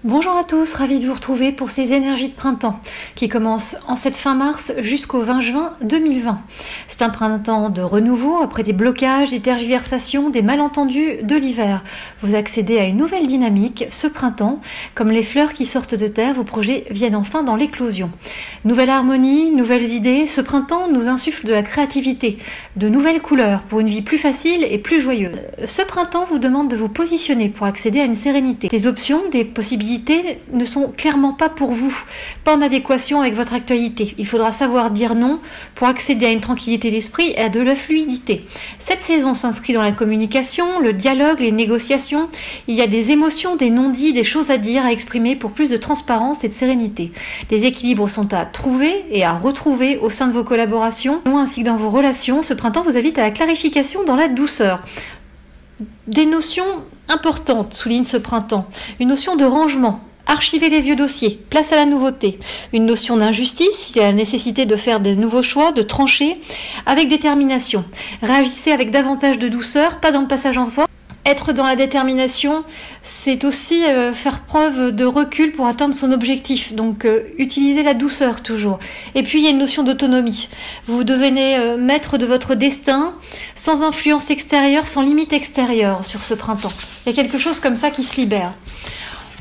Bonjour à tous, ravi de vous retrouver pour ces énergies de printemps qui commencent en cette fin mars jusqu'au 20 juin 2020. C'est un printemps de renouveau après des blocages, des tergiversations, des malentendus de l'hiver. Vous accédez à une nouvelle dynamique ce printemps. Comme les fleurs qui sortent de terre, vos projets viennent enfin dans l'éclosion. Nouvelle harmonie, nouvelles idées, ce printemps nous insuffle de la créativité, de nouvelles couleurs pour une vie plus facile et plus joyeuse. Ce printemps vous demande de vous positionner pour accéder à une sérénité. Des options, des possibilités ne sont clairement pas pour vous, pas en adéquation avec votre actualité. Il faudra savoir dire non pour accéder à une tranquillité d'esprit et à de la fluidité. Cette saison s'inscrit dans la communication, le dialogue, les négociations. Il y a des émotions, des non-dits, des choses à dire, à exprimer pour plus de transparence et de sérénité. Des équilibres sont à trouver et à retrouver au sein de vos collaborations ainsi que dans vos relations. Ce printemps vous invite à la clarification dans la douceur. Des notions importantes souligne ce printemps. Une notion de rangement. Archiver les vieux dossiers, place à la nouveauté. Une notion d'injustice, il y a la nécessité de faire de nouveaux choix, de trancher avec détermination. Réagissez avec davantage de douceur, pas dans le passage en force. Être dans la détermination, c'est aussi faire preuve de recul pour atteindre son objectif. Donc, utilisez la douceur toujours. Et puis, il y a une notion d'autonomie. Vous devenez maître de votre destin, sans influence extérieure, sans limite extérieure sur ce printemps. Il y a quelque chose comme ça qui se libère.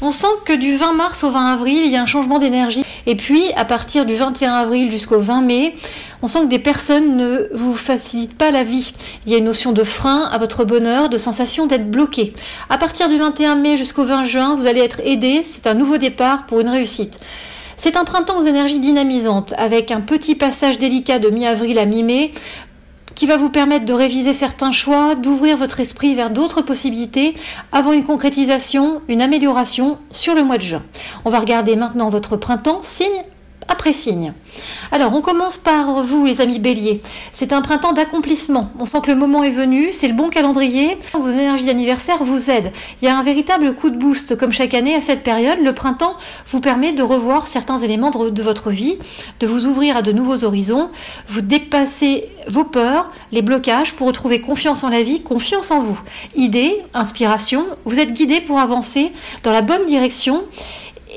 On sent que du 20 mars au 20 avril, il y a un changement d'énergie. Et puis, à partir du 21 avril jusqu'au 20 mai, on sent que des personnes ne vous facilitent pas la vie. Il y a une notion de frein à votre bonheur, de sensation d'être bloqué. À partir du 21 mai jusqu'au 20 juin, vous allez être aidé. C'est un nouveau départ pour une réussite. C'est un printemps aux énergies dynamisantes, avec un petit passage délicat de mi-avril à mi-mai, qui va vous permettre de réviser certains choix, d'ouvrir votre esprit vers d'autres possibilités avant une concrétisation, une amélioration sur le mois de juin. On va regarder maintenant votre printemps, signe après signe. Alors, on commence par vous, les amis béliers. C'est un printemps d'accomplissement. On sent que le moment est venu, c'est le bon calendrier. Vos énergies d'anniversaire vous aident. Il y a un véritable coup de boost, comme chaque année à cette période. Le printemps vous permet de revoir certains éléments de votre vie, de vous ouvrir à de nouveaux horizons. Vous dépassez vos peurs, les blocages pour retrouver confiance en la vie, confiance en vous. Idées, inspiration, vous êtes guidé pour avancer dans la bonne direction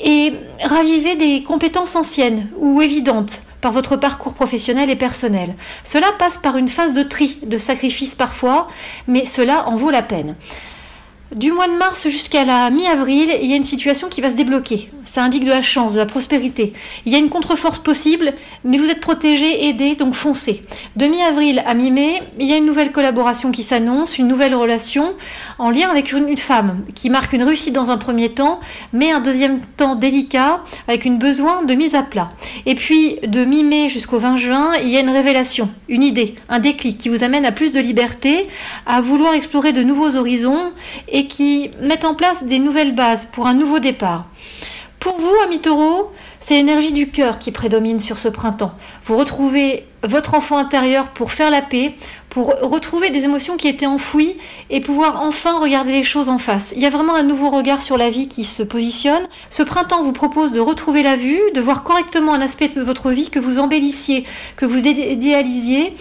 et raviver des compétences anciennes ou évidentes par votre parcours professionnel et personnel. Cela passe par une phase de tri, de sacrifice parfois, mais cela en vaut la peine. Du mois de mars jusqu'à la mi-avril, il y a une situation qui va se débloquer. Ça indique de la chance, de la prospérité. Il y a une contre-force possible, mais vous êtes protégé, aidé, donc foncez. De mi-avril à mi-mai, il y a une nouvelle collaboration qui s'annonce, une nouvelle relation en lien avec une femme qui marque une réussite dans un premier temps, mais un deuxième temps délicat avec un besoin de mise à plat. Et puis, de mi-mai jusqu'au 20 juin, il y a une révélation, une idée, un déclic qui vous amène à plus de liberté, à vouloir explorer de nouveaux horizons et qui mettent en place des nouvelles bases pour un nouveau départ. Pour vous, amis taureaux, c'est l'énergie du cœur qui prédomine sur ce printemps. Vous retrouvez votre enfant intérieur pour faire la paix, pour retrouver des émotions qui étaient enfouies et pouvoir enfin regarder les choses en face. Il y a vraiment un nouveau regard sur la vie qui se positionne. Ce printemps vous propose de retrouver la vue, de voir correctement un aspect de votre vie que vous embellissiez, que vous idéalisiez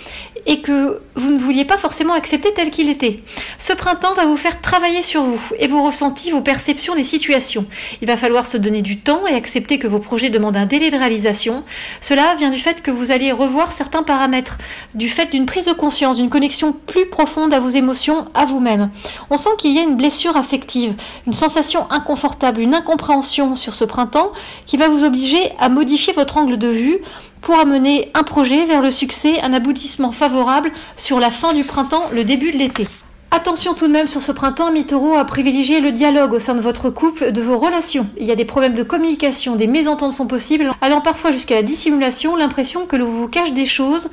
et que vous ne vouliez pas forcément accepter tel qu'il était. Ce printemps va vous faire travailler sur vous et vos ressentis, vos perceptions des situations. Il va falloir se donner du temps et accepter que vos projets demandent un délai de réalisation. Cela vient du fait que vous allez revoir certains paramètres, du fait d'une prise de conscience, d'une connexion plus profonde à vos émotions, à vous-même. On sent qu'il y a une blessure affective, une sensation inconfortable, une incompréhension sur ce printemps qui va vous obliger à modifier votre angle de vue pour amener un projet vers le succès, un aboutissement favorable sur la fin du printemps, le début de l'été. Attention tout de même sur ce printemps, amis taureaux, à privilégier le dialogue au sein de votre couple, de vos relations. Il y a des problèmes de communication, des mésententes sont possibles, allant parfois jusqu'à la dissimulation, l'impression que l'on vous cache des choses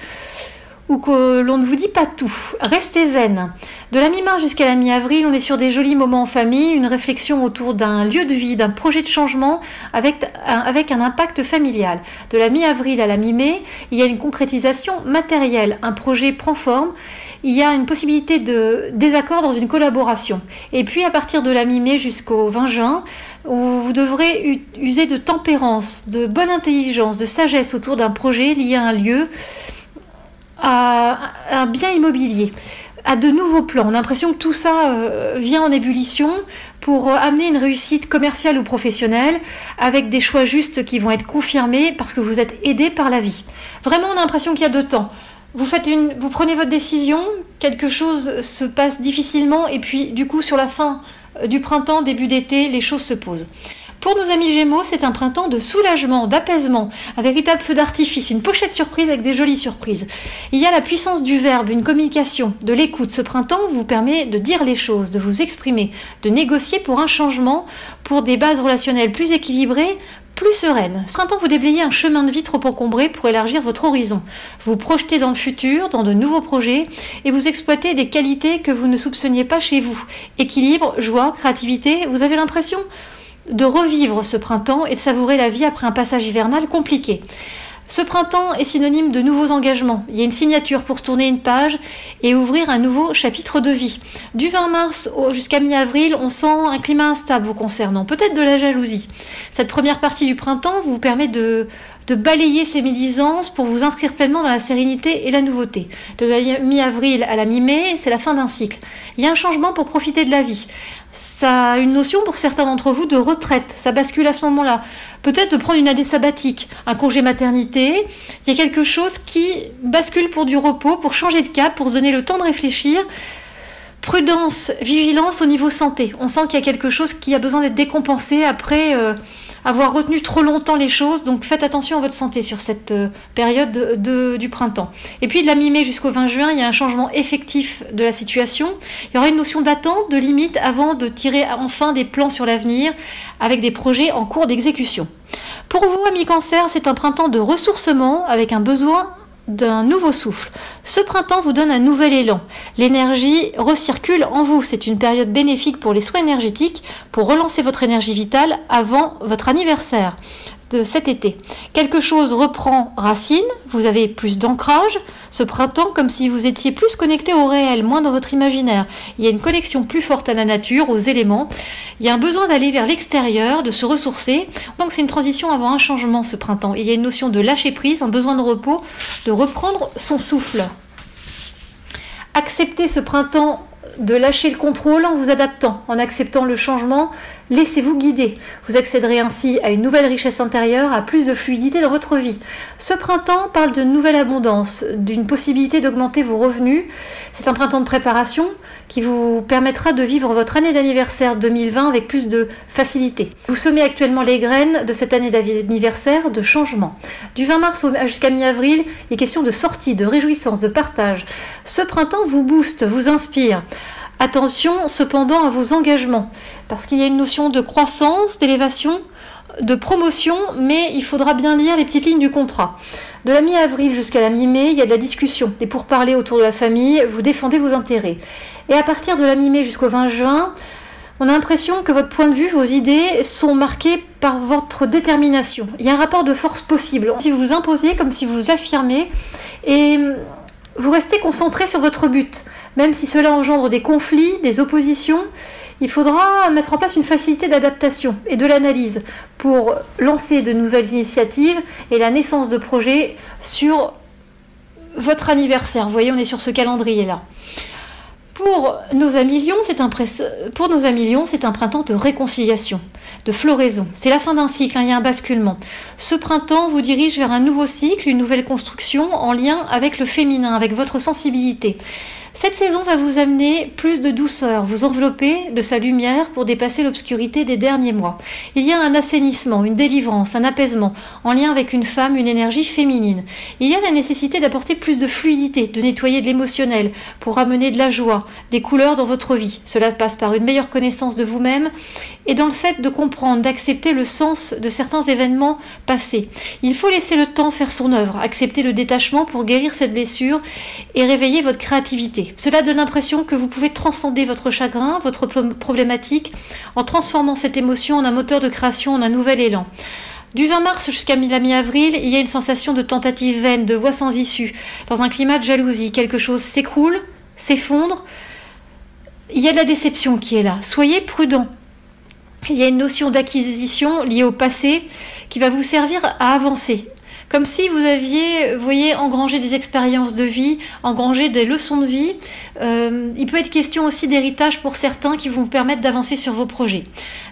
ou que l'on ne vous dit pas tout. Restez zen. De la mi-mars jusqu'à la mi-avril, on est sur des jolis moments en famille, une réflexion autour d'un lieu de vie, d'un projet de changement avec un impact familial. De la mi-avril à la mi-mai, il y a une concrétisation matérielle. Un projet prend forme, il y a une possibilité de désaccord dans une collaboration. Et puis à partir de la mi-mai jusqu'au 20 juin, vous devrez user de tempérance, de bonne intelligence, de sagesse autour d'un projet lié à un lieu, à un bien immobilier, à de nouveaux plans. On a l'impression que tout ça vient en ébullition pour amener une réussite commerciale ou professionnelle avec des choix justes qui vont être confirmés parce que vous êtes aidé par la vie. Vraiment, on a l'impression qu'il y a deux temps. Vous prenez votre décision, quelque chose se passe difficilement et puis du coup sur la fin du printemps, début d'été, les choses se posent. Pour nos amis Gémeaux, c'est un printemps de soulagement, d'apaisement, un véritable feu d'artifice, une pochette surprise avec des jolies surprises. Il y a la puissance du verbe, une communication, de l'écoute. Ce printemps vous permet de dire les choses, de vous exprimer, de négocier pour un changement, pour des bases relationnelles plus équilibrées, plus sereines. Ce printemps, vous déblayez un chemin de vie trop encombré pour élargir votre horizon. Vous projetez dans le futur, dans de nouveaux projets, et vous exploitez des qualités que vous ne soupçonniez pas chez vous. Équilibre, joie, créativité, vous avez l'impression de revivre ce printemps et de savourer la vie après un passage hivernal compliqué. Ce printemps est synonyme de nouveaux engagements. Il y a une signature pour tourner une page et ouvrir un nouveau chapitre de vie. Du 20 mars jusqu'à mi-avril, on sent un climat instable vous concernant, peut-être de la jalousie. Cette première partie du printemps vous permet de balayer ces médisances pour vous inscrire pleinement dans la sérénité et la nouveauté. De la mi-avril à la mi-mai, c'est la fin d'un cycle. Il y a un changement pour profiter de la vie. Ça a une notion pour certains d'entre vous de retraite, ça bascule à ce moment-là. Peut-être de prendre une année sabbatique, un congé maternité. Il y a quelque chose qui bascule pour du repos, pour changer de cap, pour se donner le temps de réfléchir. Prudence, vigilance au niveau santé. On sent qu'il y a quelque chose qui a besoin d'être décompensé après avoir retenu trop longtemps les choses. Donc faites attention à votre santé sur cette période du printemps. Et puis de la mi-mai jusqu'au 20 juin, il y a un changement effectif de la situation. Il y aura une notion d'attente, de limite avant de tirer enfin des plans sur l'avenir avec des projets en cours d'exécution. Pour vous, amis Cancer, c'est un printemps de ressourcement avec un besoin d'un nouveau souffle. Ce printemps vous donne un nouvel élan. L'énergie recircule en vous. C'est une période bénéfique pour les soins énergétiques, pour relancer votre énergie vitale avant votre anniversaire de cet été. Quelque chose reprend racine, vous avez plus d'ancrage ce printemps, comme si vous étiez plus connecté au réel, moins dans votre imaginaire. Il y a une connexion plus forte à la nature, aux éléments. Il y a un besoin d'aller vers l'extérieur, de se ressourcer. Donc c'est une transition avant un changement ce printemps. Il y a une notion de lâcher prise, un besoin de repos, de reprendre son souffle. Acceptez ce printemps de lâcher le contrôle en vous adaptant, en acceptant le changement, laissez-vous guider. Vous accéderez ainsi à une nouvelle richesse intérieure, à plus de fluidité dans votre vie. Ce printemps parle de nouvelle abondance, d'une possibilité d'augmenter vos revenus. C'est un printemps de préparation qui vous permettra de vivre votre année d'anniversaire 2020 avec plus de facilité. Vous semez actuellement les graines de cette année d'anniversaire de changement. Du 20 mars jusqu'à mi-avril, il est question de sortie, de réjouissance, de partage. Ce printemps vous booste, vous inspire. Attention cependant à vos engagements, parce qu'il y a une notion de croissance, d'élévation, de promotion, mais il faudra bien lire les petites lignes du contrat. De la mi-avril jusqu'à la mi-mai, il y a de la discussion, des pourparlers autour de la famille, vous défendez vos intérêts. Et à partir de la mi-mai jusqu'au 20 juin, on a l'impression que votre point de vue, vos idées sont marquées par votre détermination. Il y a un rapport de force possible. Si vous vous imposez, comme si vous vous affirmez, et vous restez concentré sur votre but. Même si cela engendre des conflits, des oppositions, il faudra mettre en place une facilité d'adaptation et de l'analyse pour lancer de nouvelles initiatives et la naissance de projets sur votre anniversaire. Vous voyez, on est sur ce calendrier-là. Pour nos amis Lions, c'est un printemps de réconciliation, de floraison. C'est la fin d'un cycle, il y a un basculement. Ce printemps vous dirige vers un nouveau cycle, une nouvelle construction en lien avec le féminin, avec votre sensibilité. Cette saison va vous amener plus de douceur, vous envelopper de sa lumière pour dépasser l'obscurité des derniers mois. Il y a un assainissement, une délivrance, un apaisement, en lien avec une femme, une énergie féminine. Il y a la nécessité d'apporter plus de fluidité, de nettoyer de l'émotionnel, pour ramener de la joie, des couleurs dans votre vie. Cela passe par une meilleure connaissance de vous-même et dans le fait de comprendre, d'accepter le sens de certains événements passés. Il faut laisser le temps faire son œuvre, accepter le détachement pour guérir cette blessure et réveiller votre créativité. Cela donne l'impression que vous pouvez transcender votre chagrin, votre problématique, en transformant cette émotion en un moteur de création, en un nouvel élan. Du 20 mars jusqu'à la mi-avril, il y a une sensation de tentative vaine, de voie sans issue, dans un climat de jalousie. Quelque chose s'écroule, s'effondre. Il y a de la déception qui est là. Soyez prudents. Il y a une notion d'acquisition liée au passé qui va vous servir à avancer. comme si vous aviez, vous voyez, engrangé des expériences de vie, engrangé des leçons de vie. Il peut être question aussi d'héritage pour certains qui vont vous permettre d'avancer sur vos projets.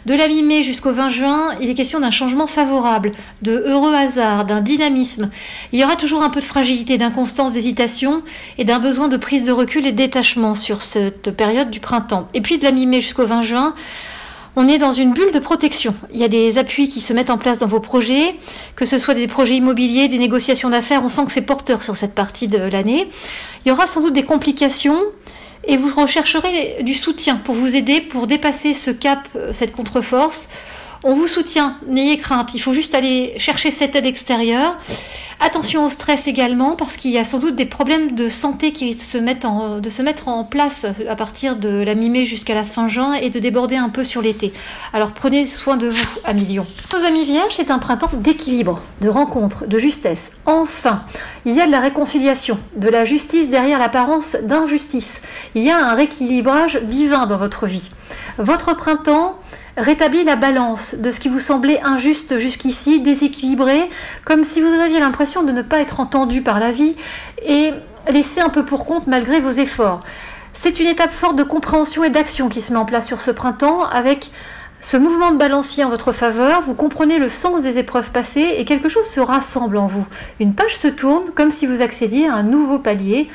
De la mi-mai jusqu'au 20 juin, il est question d'un changement favorable, de heureux hasard, d'un dynamisme. Il y aura toujours un peu de fragilité, d'inconstance, d'hésitation et d'un besoin de prise de recul et de détachement sur cette période du printemps. Et puis de la mi-mai jusqu'au 20 juin, on est dans une bulle de protection. Il y a des appuis qui se mettent en place dans vos projets, que ce soit des projets immobiliers, des négociations d'affaires, on sent que c'est porteur sur cette partie de l'année. Il y aura sans doute des complications et vous rechercherez du soutien pour vous aider, pour dépasser ce cap, cette contre-force. On vous soutient, n'ayez crainte, il faut juste aller chercher cette aide extérieure. Attention au stress également, parce qu'il y a sans doute des problèmes de santé qui risquent de se mettre en place à partir de la mi-mai jusqu'à la fin juin et de déborder un peu sur l'été. Alors prenez soin de vous, amis Lion. Nos amis Vierges, c'est un printemps d'équilibre, de rencontre, de justesse. Enfin, il y a de la réconciliation, de la justice derrière l'apparence d'injustice. Il y a un rééquilibrage divin dans votre vie. Votre printemps rétablit la balance de ce qui vous semblait injuste jusqu'ici, déséquilibré, comme si vous aviez l'impression de ne pas être entendu par la vie et laissé un peu pour compte malgré vos efforts. C'est une étape forte de compréhension et d'action qui se met en place sur ce printemps avec ce mouvement de balancier en votre faveur. Vous comprenez le sens des épreuves passées et quelque chose se rassemble en vous. Une page se tourne comme si vous accédiez à un nouveau palier,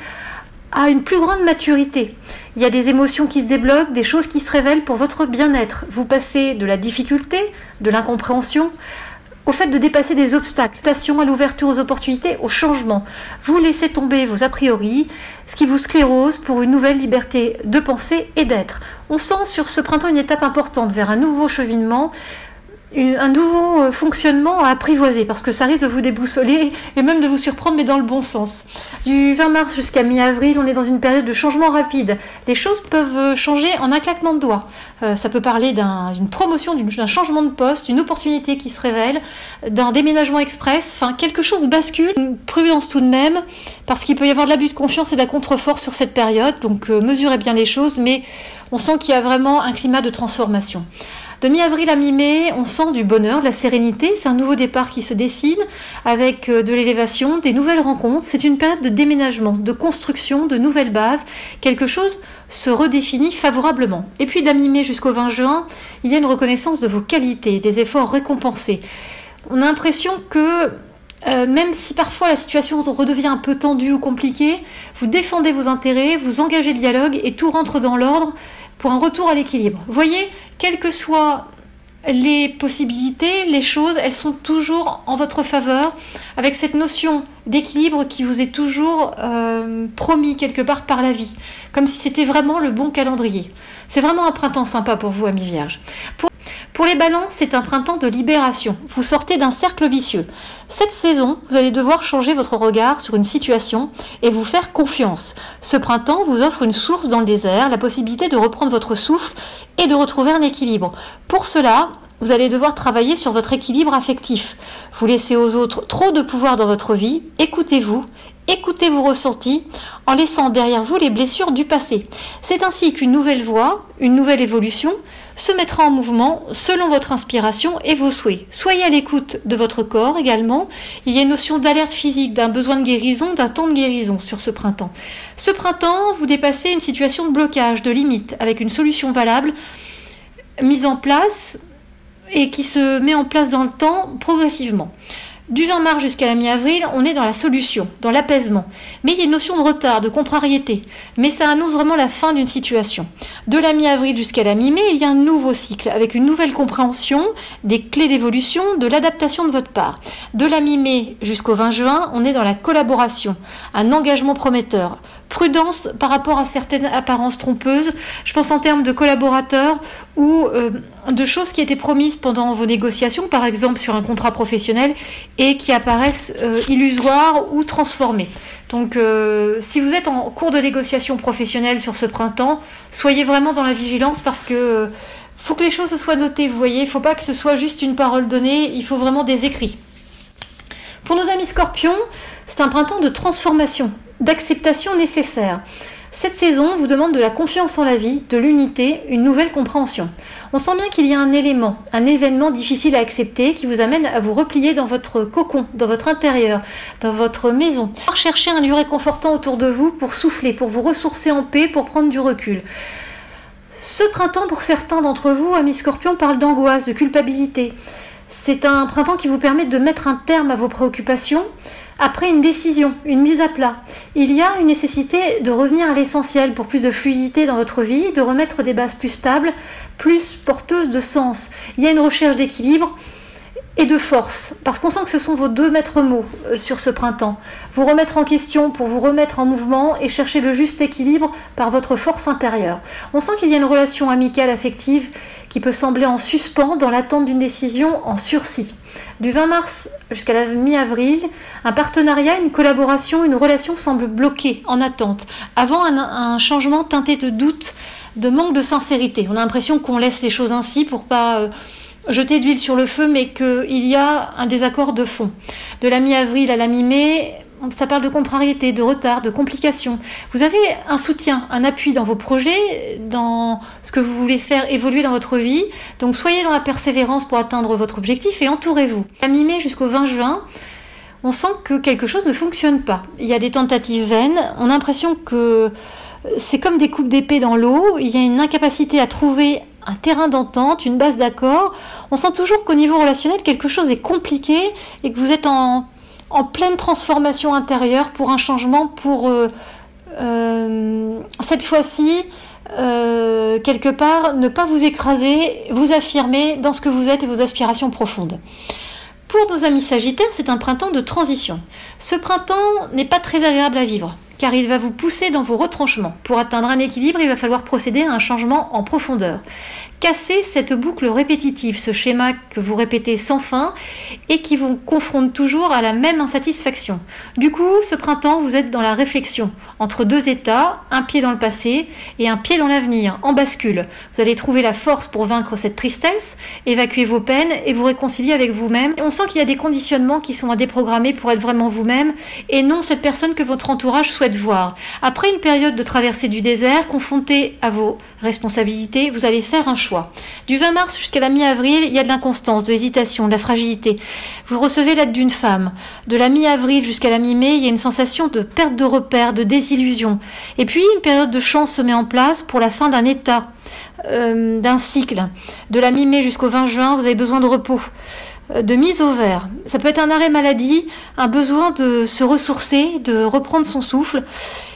à une plus grande maturité. Il y a des émotions qui se débloquent, des choses qui se révèlent pour votre bien-être. Vous passez de la difficulté, de l'incompréhension, au fait de dépasser des obstacles, à l'ouverture aux opportunités, au changement. Vous laissez tomber vos a priori, ce qui vous sclérose pour une nouvelle liberté de penser et d'être. On sent sur ce printemps une étape importante vers un nouveau cheminement, un nouveau fonctionnement à apprivoiser, parce que ça risque de vous déboussoler et même de vous surprendre, mais dans le bon sens. Du 20 mars jusqu'à mi-avril, on est dans une période de changement rapide. Les choses peuvent changer en un claquement de doigts. Ça peut parler d'une promotion, d'un changement de poste, d'une opportunité qui se révèle, d'un déménagement express, enfin quelque chose bascule. Une prudence tout de même, parce qu'il peut y avoir de l'abus de confiance et de la contre-force sur cette période, donc mesurez bien les choses, mais on sent qu'il y a vraiment un climat de transformation. De mi-avril à mi-mai, on sent du bonheur, de la sérénité. C'est un nouveau départ qui se dessine avec de l'élévation, des nouvelles rencontres. C'est une période de déménagement, de construction, de nouvelles bases. Quelque chose se redéfinit favorablement. Et puis de la mi-mai jusqu'au 20 juin, il y a une reconnaissance de vos qualités, des efforts récompensés. On a l'impression que même si parfois la situation redevient un peu tendue ou compliquée, vous défendez vos intérêts, vous engagez le dialogue et tout rentre dans l'ordre pour un retour à l'équilibre. Vous voyez, quelles que soient les possibilités, les choses, elles sont toujours en votre faveur, avec cette notion d'équilibre qui vous est toujours promis quelque part par la vie, comme si c'était vraiment le bon calendrier. C'est vraiment un printemps sympa pour vous, amis Vierges. Pour les balances, c'est un printemps de libération. Vous sortez d'un cercle vicieux. Cette saison, vous allez devoir changer votre regard sur une situation et vous faire confiance. Ce printemps vous offre une source dans le désert, la possibilité de reprendre votre souffle et de retrouver un équilibre. Pour cela, vous allez devoir travailler sur votre équilibre affectif. Vous laissez aux autres trop de pouvoir dans votre vie. Écoutez-vous, écoutez vos ressentis en laissant derrière vous les blessures du passé. C'est ainsi qu'une nouvelle voie, une nouvelle évolution se mettra en mouvement selon votre inspiration et vos souhaits. Soyez à l'écoute de votre corps également. Il y a une notion d'alerte physique, d'un besoin de guérison, d'un temps de guérison sur ce printemps. Ce printemps, vous dépassez une situation de blocage, de limite, avec une solution valable mise en place et qui se met en place dans le temps progressivement. Du 20 mars jusqu'à la mi-avril, on est dans la solution, dans l'apaisement. Mais il y a une notion de retard, de contrariété. Mais ça annonce vraiment la fin d'une situation. De la mi-avril jusqu'à la mi-mai, il y a un nouveau cycle, avec une nouvelle compréhension, des clés d'évolution, de l'adaptation de votre part. De la mi-mai jusqu'au 20 juin, on est dans la collaboration, un engagement prometteur. Prudence par rapport à certaines apparences trompeuses. Je pense en termes de collaborateurs ou de choses qui étaient promises pendant vos négociations, par exemple sur un contrat professionnel, et qui apparaissent illusoires ou transformées. Donc si vous êtes en cours de négociation professionnelle sur ce printemps, soyez vraiment dans la vigilance parce que faut que les choses soient notées, vous voyez, il ne faut pas que ce soit juste une parole donnée, il faut vraiment des écrits. Pour nos amis Scorpions, c'est un printemps de transformation, d'acceptation nécessaire. Cette saison vous demande de la confiance en la vie, de l'unité, une nouvelle compréhension. On sent bien qu'il y a un élément, un événement difficile à accepter qui vous amène à vous replier dans votre cocon, dans votre intérieur, dans votre maison. Chercher un lieu réconfortant autour de vous pour souffler, pour vous ressourcer en paix, pour prendre du recul. Ce printemps, pour certains d'entre vous, amis Scorpions, parle d'angoisse, de culpabilité. C'est un printemps qui vous permet de mettre un terme à vos préoccupations après une décision, une mise à plat. Il y a une nécessité de revenir à l'essentiel pour plus de fluidité dans votre vie, de remettre des bases plus stables, plus porteuses de sens. Il y a une recherche d'équilibre et de force, parce qu'on sent que ce sont vos deux maîtres mots sur ce printemps. Vous remettre en question pour vous remettre en mouvement et chercher le juste équilibre par votre force intérieure. On sent qu'il y a une relation amicale, affective, qui peut sembler en suspens dans l'attente d'une décision en sursis. Du 20 mars jusqu'à la mi-avril, un partenariat, une collaboration, une relation semble bloquée, en attente, avant un changement teinté de doute, de manque de sincérité. On a l'impression qu'on laisse les choses ainsi pour pas jeter de l'huile sur le feu, mais qu'il y a un désaccord de fond. De la mi-avril à la mi-mai, ça parle de contrariété, de retard, de complications. Vous avez un soutien, un appui dans vos projets, dans ce que vous voulez faire évoluer dans votre vie. Donc soyez dans la persévérance pour atteindre votre objectif et entourez-vous. De la mi-mai jusqu'au 20 juin, on sent que quelque chose ne fonctionne pas. Il y a des tentatives vaines, on a l'impression que c'est comme des coupes d'épée dans l'eau, il y a une incapacité à trouver un terrain d'entente, une base d'accord. On sent toujours qu'au niveau relationnel, quelque chose est compliqué et que vous êtes en pleine transformation intérieure pour un changement, pour cette fois-ci, quelque part, ne pas vous écraser, vous affirmer dans ce que vous êtes et vos aspirations profondes. Pour nos amis Sagittaires, c'est un printemps de transition. Ce printemps n'est pas très agréable à vivre, car il va vous pousser dans vos retranchements. Pour atteindre un équilibre, il va falloir procéder à un changement en profondeur. Casser cette boucle répétitive, ce schéma que vous répétez sans fin et qui vous confronte toujours à la même insatisfaction. Du coup, ce printemps, vous êtes dans la réflexion, entre deux états, un pied dans le passé et un pied dans l'avenir, en bascule. Vous allez trouver la force pour vaincre cette tristesse, évacuer vos peines et vous réconcilier avec vous-même. On sent qu'il y a des conditionnements qui sont à déprogrammer pour être vraiment vous-même et non cette personne que votre entourage souhaite voir. Après une période de traversée du désert, confronté à vos responsabilités, vous allez faire un choix. Du 20 mars jusqu'à la mi-avril, il y a de l'inconstance, de l'hésitation, de la fragilité. Vous recevez l'aide d'une femme. De la mi-avril jusqu'à la mi-mai, il y a une sensation de perte de repères, de désillusion. Et puis, une période de chance se met en place pour la fin d'un état, d'un cycle. De la mi-mai jusqu'au 20 juin, vous avez besoin de repos, de mise au vert. Ça peut être un arrêt maladie, un besoin de se ressourcer, de reprendre son souffle.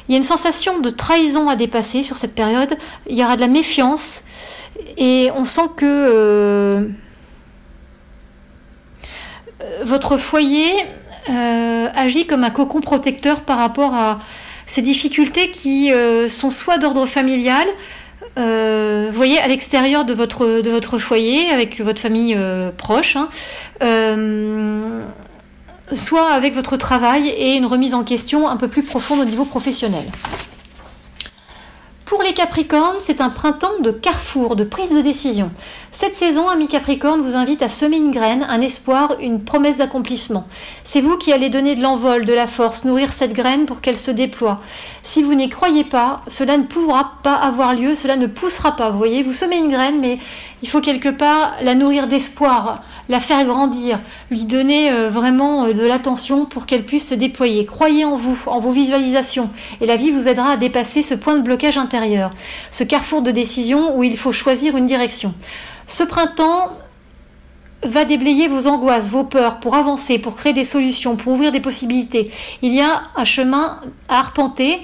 Il y a une sensation de trahison à dépasser sur cette période. Il y aura de la méfiance et on sent que votre foyer agit comme un cocon protecteur par rapport à ces difficultés qui sont soit d'ordre familial, vous voyez, à l'extérieur de votre foyer, avec votre famille proche, soit avec votre travail et une remise en question un peu plus profonde au niveau professionnel. Pour les Capricornes, c'est un printemps de carrefour, de prise de décision. Cette saison, amis Capricorne, vous invite à semer une graine, un espoir, une promesse d'accomplissement. C'est vous qui allez donner de l'envol, de la force, nourrir cette graine pour qu'elle se déploie. Si vous n'y croyez pas, cela ne pourra pas avoir lieu, cela ne poussera pas. Vous voyez, vous semez une graine, mais il faut quelque part la nourrir d'espoir, la faire grandir, lui donner vraiment de l'attention pour qu'elle puisse se déployer. Croyez en vous, en vos visualisations, et la vie vous aidera à dépasser ce point de blocage intérieur, ce carrefour de décision où il faut choisir une direction. Ce printemps va déblayer vos angoisses, vos peurs pour avancer, pour créer des solutions, pour ouvrir des possibilités. Il y a un chemin à arpenter.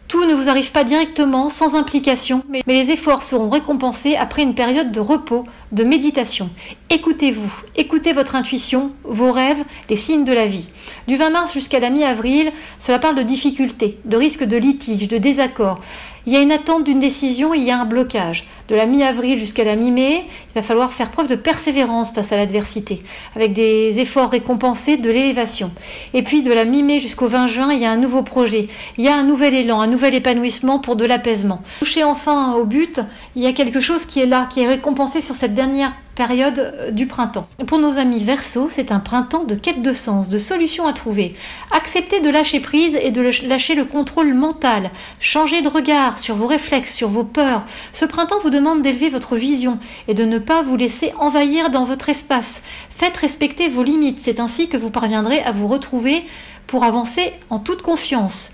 Tout ne vous arrive pas directement, sans implication, mais les efforts seront récompensés après une période de repos, de méditation. Écoutez-vous, écoutez votre intuition, vos rêves, les signes de la vie. Du 20 mars jusqu'à la mi-avril, cela parle de difficultés, de risques de litige, de désaccords. Il y a une attente d'une décision et il y a un blocage. De la mi-avril jusqu'à la mi-mai, il va falloir faire preuve de persévérance face à l'adversité, avec des efforts récompensés, de l'élévation. Et puis de la mi-mai jusqu'au 20 juin, il y a un nouveau projet, il y a un nouvel élan, un nouvel épanouissement pour de l'apaisement. Touché enfin au but, il y a quelque chose qui est là, qui est récompensé sur cette dernière période du printemps. Pour nos amis Verseau, c'est un printemps de quête de sens, de solutions à trouver. Acceptez de lâcher prise et de lâcher le contrôle mental. Changez de regard sur vos réflexes, sur vos peurs. Ce printemps vous demande d'élever votre vision et de ne pas vous laisser envahir dans votre espace. Faites respecter vos limites, c'est ainsi que vous parviendrez à vous retrouver pour avancer en toute confiance.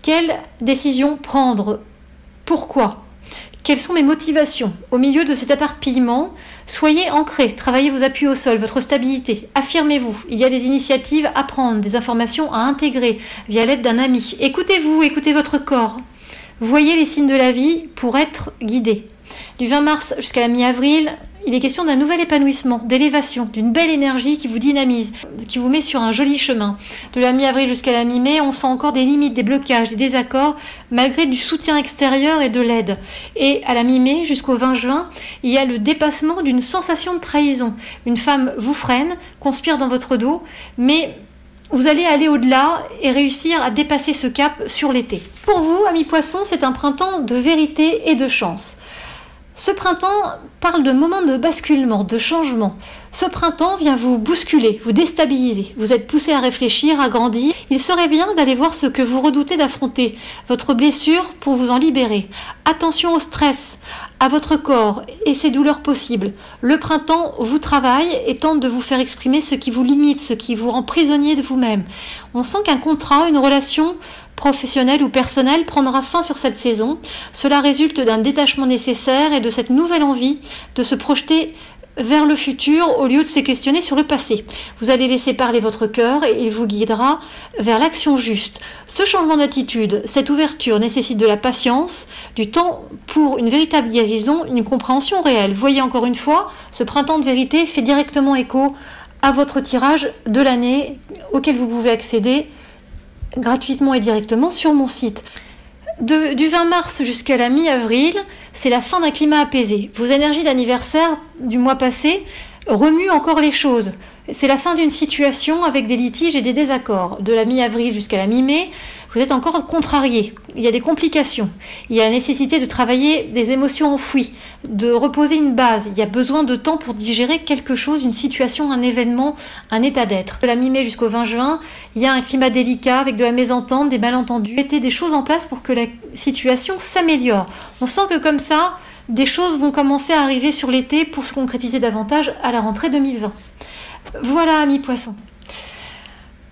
Quelle décision prendre? Pourquoi? Quelles sont mes motivations? Au milieu de cet éparpillement, soyez ancrés, travaillez vos appuis au sol, votre stabilité, affirmez-vous. Il y a des initiatives à prendre, des informations à intégrer via l'aide d'un ami. Écoutez-vous, écoutez votre corps. Voyez les signes de la vie pour être guidé. Du 20 mars jusqu'à la mi-avril, il est question d'un nouvel épanouissement, d'élévation, d'une belle énergie qui vous dynamise, qui vous met sur un joli chemin. De la mi-avril jusqu'à la mi-mai, on sent encore des limites, des blocages, des désaccords, malgré du soutien extérieur et de l'aide. Et à la mi-mai jusqu'au 20 juin, il y a le dépassement d'une sensation de trahison. Une femme vous freine, conspire dans votre dos, mais vous allez aller au-delà et réussir à dépasser ce cap sur l'été. Pour vous, amis poissons, c'est un printemps de vérité et de chance. Ce printemps parle de moments de basculement, de changement. Ce printemps vient vous bousculer, vous déstabiliser. Vous êtes poussé à réfléchir, à grandir. Il serait bien d'aller voir ce que vous redoutez d'affronter, votre blessure pour vous en libérer. Attention au stress, à votre corps et ses douleurs possibles. Le printemps vous travaille et tente de vous faire exprimer ce qui vous limite, ce qui vous rend prisonnier de vous-même. On sent qu'un contrat, une relation professionnelle ou personnelle prendra fin sur cette saison. Cela résulte d'un détachement nécessaire et de cette nouvelle envie de se projeter vers le futur au lieu de se questionner sur le passé. Vous allez laisser parler votre cœur et il vous guidera vers l'action juste. Ce changement d'attitude, cette ouverture nécessite de la patience, du temps pour une véritable guérison, une compréhension réelle. Voyez encore une fois, ce printemps de vérité fait directement écho à votre tirage de l'année auquel vous pouvez accéder gratuitement et directement sur mon site. Du 20 mars jusqu'à la mi-avril, c'est la fin d'un climat apaisé. Vos énergies d'anniversaire du mois passé remuent encore les choses. C'est la fin d'une situation avec des litiges et des désaccords. De la mi-avril jusqu'à la mi-mai, vous êtes encore contrarié. Il y a des complications. Il y a la nécessité de travailler des émotions enfouies, de reposer une base. Il y a besoin de temps pour digérer quelque chose, une situation, un événement, un état d'être. De la mi-mai jusqu'au 20 juin, il y a un climat délicat avec de la mésentente, des malentendus. Mettez des choses en place pour que la situation s'améliore. On sent que comme ça, des choses vont commencer à arriver sur l'été pour se concrétiser davantage à la rentrée 2020. Voilà, amis poissons.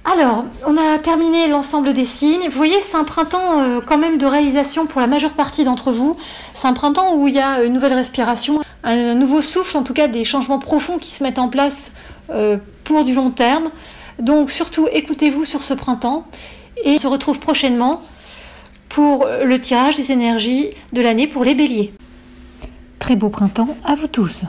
Alors, on a terminé l'ensemble des signes. Vous voyez, c'est un printemps quand même de réalisation pour la majeure partie d'entre vous. C'est un printemps où il y a une nouvelle respiration, un nouveau souffle, en tout cas des changements profonds qui se mettent en place pour du long terme. Donc surtout, écoutez-vous sur ce printemps et on se retrouve prochainement pour le tirage des énergies de l'année pour les béliers. Très beau printemps à vous tous.